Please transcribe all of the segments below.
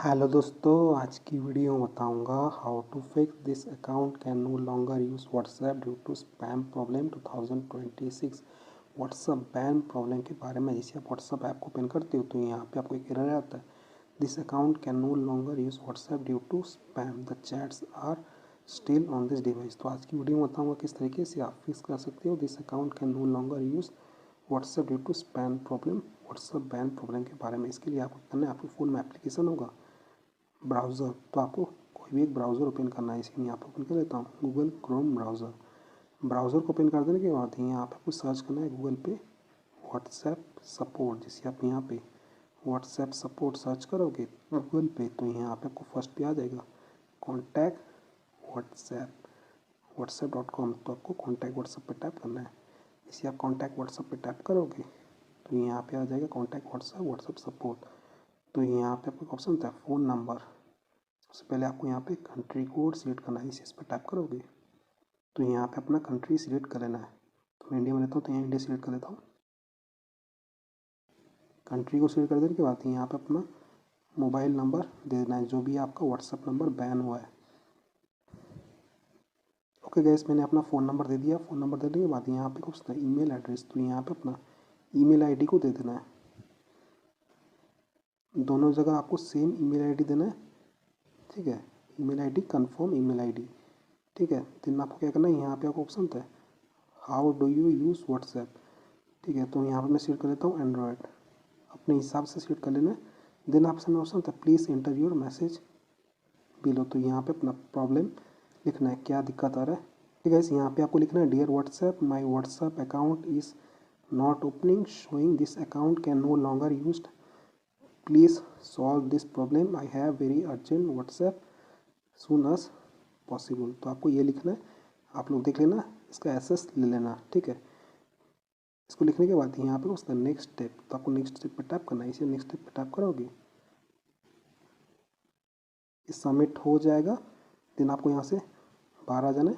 Hello दोस्तों, आज की वीडियो में बताऊंगा how to fix this account can no longer use WhatsApp due to spam problem 2026। WhatsApp ban problem के बारे में। जैसे आप व्हाट्सएप ऐप को ओपन करते हो तो यहाँ पे आपको एक एरर आता है, this account can no longer use WhatsApp due to spam, the chats are still on this device. तो आज की वीडियो में बताऊँगा किस तरीके से आप फिक्स कर सकते हो this account can no longer use WhatsApp due to spam problem, WhatsApp ban problem के बारे में। इसके लिए आपको करना है, आपके फ़ोन में एप्लीकेशन होगा ब्राउज़र, तो आपको कोई भी एक ब्राउज़र ओपन करना है। इसलिए यहाँ पर ओपन कर लेता हूँ गूगल क्रोम ब्राउज़र। ब्राउज़र को ओपन कर देने के बाद यहाँ पे आपको सर्च करना है गूगल पे व्हाट्सएप सपोर्ट। जैसे आप यहाँ पे व्हाट्सएप सपोर्ट सर्च करोगे गूगल पे तो यहाँ पे आपको फर्स्ट पे आ जाएगा कॉन्टैक्ट व्हाट्सएप.com। तो आपको कॉन्टैक्ट व्हाट्सएप पे टैप करना है। इसे आप कॉन्टैक्ट व्हाट्सएप पे टैप करोगे तो यहाँ पे आ जाएगा कॉन्टैक्ट व्हाट्सएप सपोर्ट। तो यहाँ पे आपको ऑप्शन होता है फ़ोन नंबर। सबसे पहले आपको यहाँ पे कंट्री कोड सिलेक्ट करना है। इस पर टैप करोगे तो यहाँ पे अपना कंट्री सिलेक्ट कर लेना है। तो मैं इंडिया में रहता हूँ तो यहाँ इंडिया सिलेक्ट कर लेता हूँ। कंट्री को सिलेक्ट कर देने के बाद यहाँ पे अपना मोबाइल नंबर दे देना है, जो भी आपका व्हाट्सएप नंबर बैन हुआ है। ओके गैस, मैंने अपना फ़ोन नंबर दे दिया। फ़ोन नंबर देने के बाद यहाँ पे कुछ था ईमेल एड्रेस, तो यहाँ पे अपना ईमेल आईडी को दे देना है। दोनों जगह आपको सेम ईमेल आईडी देना है, ठीक है। Email ID confirm email ID, ठीक है। देन आपको क्या करना है, यहाँ पे आपको ऑप्शन था how do you use WhatsApp, ठीक है। तो यहाँ पे मैं सिलेक्ट कर लेता हूँ एंड्रॉयड, अपने हिसाब से सिलेक्ट कर लेना है। देन ऑप्शन में ऑप्शन था please enter your message below. तो यहाँ पे अपना प्रॉब्लम लिखना है, क्या दिक्कत आ रहा है, ठीक है। यहाँ पे आपको लिखना है dear WhatsApp my WhatsApp account is not opening showing this account can no longer used, please solve this problem, I have very urgent WhatsApp soon as possible. तो आपको ये लिखना है, आप लोग देख लेना, इसका एसेस ले लेना, ठीक है। इसको लिखने के बाद यहाँ पे उसका नेक्स्ट स्टेप, तो आपको नेक्स्ट स्टेप पर टैप करना है। इसे नेक्स्ट स्टेप पर टैप करोगे ये सबमिट हो जाएगा। देन आपको यहाँ से बाहर आ जाना है।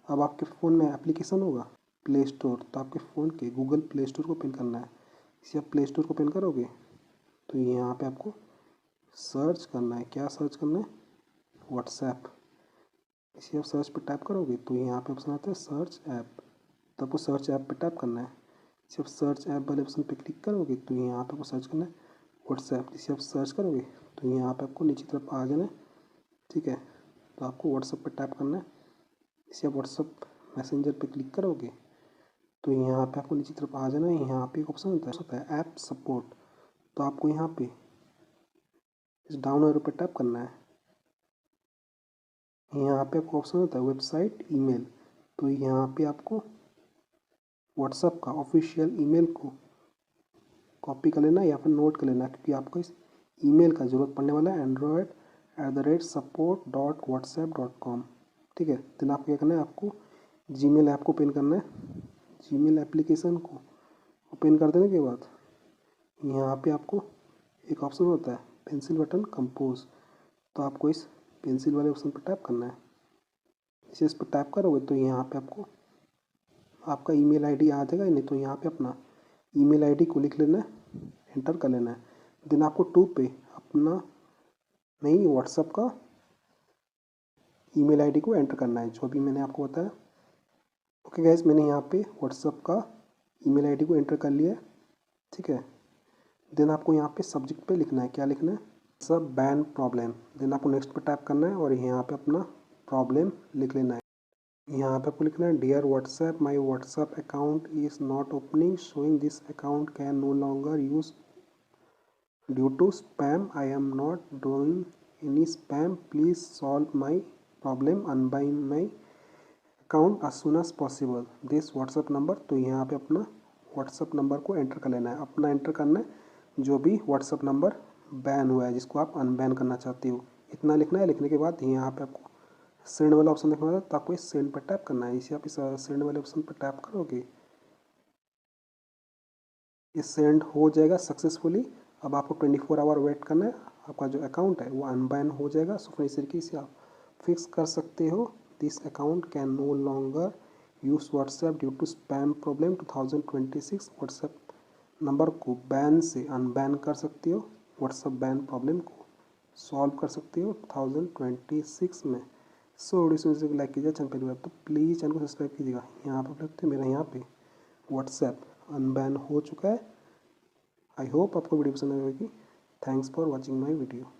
अब आपके फ़ोन में एप्लीकेशन होगा प्ले स्टोर, तो आपके फ़ोन के गूगल प्ले स्टोर को ओपन करना है। इसे आप प्ले स्टोर को ओपन करोगे तो यहाँ पे आपको सर्च करना है, क्या सर्च करना है, व्हाट्सएप। इसे आप सर्च पर टैप करोगे तो यहाँ पे ऑप्शन आता है सर्च ऐप, तो आपको सर्च ऐप पे टैप करना है। इसे आप सर्च ऐप वाले ऑप्शन पे क्लिक करोगे तो यहाँ पे आपको सर्च करना है व्हाट्सएप। इसे आप सर्च करोगे तो यहाँ पे आपको नीचे तरफ आ जाना है, ठीक है। तो आपको व्हाट्सएप पे टैप करना है। इसे आप व्हाट्सएप मैसेंजर पे क्लिक करोगे तो यहाँ पे आपको नीचे तरफ आ जाना है। यहाँ पे एक ऑप्शन होता है ऐप सपोर्ट, तो आपको यहाँ पे इस डाउन एरो पे टैप करना है। यहाँ पे आपको ऑप्शन होता है वेबसाइट ईमेल, तो यहाँ पे आपको व्हाट्सएप का ऑफिशियल ईमेल को कॉपी कर लेना या फिर नोट कर लेना, क्योंकि आपको इस ईमेल का ज़रूरत पड़ने वाला है android@support.whatsapp.com, ठीक है। देन आपको क्या करना है, आपको जीमेल ऐप को ओपन करना है। जीमेल एप्लीकेशन को ओपन कर देने के बाद यहाँ पे आपको एक ऑप्शन होता है पेंसिल बटन कंपोज, तो आपको इस पेंसिल वाले ऑप्शन पर टैप करना है। इसे इस पर टैप करोगे तो यहाँ पे आपको आपका ईमेल आईडी आ जाएगा, नहीं तो यहाँ पे अपना ईमेल आईडी को लिख लेना है, एंटर कर लेना है। देन आपको टू पे अपना नई व्हाट्सएप का ईमेल आईडी को एंटर करना है, जो भी मैंने आपको बताया। ओके गाइस, मैंने यहाँ पे व्हाट्सएप का ईमेल आईडी को एंटर कर लिया है, ठीक है। देन आपको यहाँ पे सब्जेक्ट पे लिखना है, क्या लिखना है, सब बैन प्रॉब्लम। देन आपको नेक्स्ट पे टैप करना है और यहाँ पे अपना प्रॉब्लम लिख लेना है। यहाँ पे आपको लिखना है dear WhatsApp my WhatsApp account is not opening showing this account can no longer use due to spam, I am not doing any spam, please solve my problem unban my account as soon as possible this WhatsApp number. तो यहाँ पे अपना WhatsApp number को enter कर लेना है, अपना enter करना है, जो भी व्हाट्सएप नंबर बैन हुआ है जिसको आप अनबैन करना चाहते हो, इतना लिखना है। लिखने के बाद यहाँ पे आपको सेंड वाला ऑप्शन देखना होगा, तो आपको इस सेंड पर टैप करना है। इसे आप इस सेंड वाले ऑप्शन पर टैप करोगे, ये सेंड हो जाएगा सक्सेसफुली। अब आपको 24 आवर वेट करना है, आपका जो अकाउंट है वो अनबैन हो जाएगा। सो इस तरीके से आप फिक्स कर सकते हो this account can no longer use WhatsApp due to spam problem 2026। WhatsApp number को बैन से अनबैन कर सकते हो, व्हाट्सएप बैन प्रॉब्लम को सॉल्व कर सकते हो 2026 में। सो वीडियो से लाइक कीजिए, चैनल पहली बार तो प्लीज़ चैनल को सब्सक्राइब कीजिएगा। यहाँ पर लगते मेरा यहाँ पे व्हाट्सएप अनबैन हो चुका है। आई होप आपको वीडियो पसंद आएगी। Thanks for watching my video.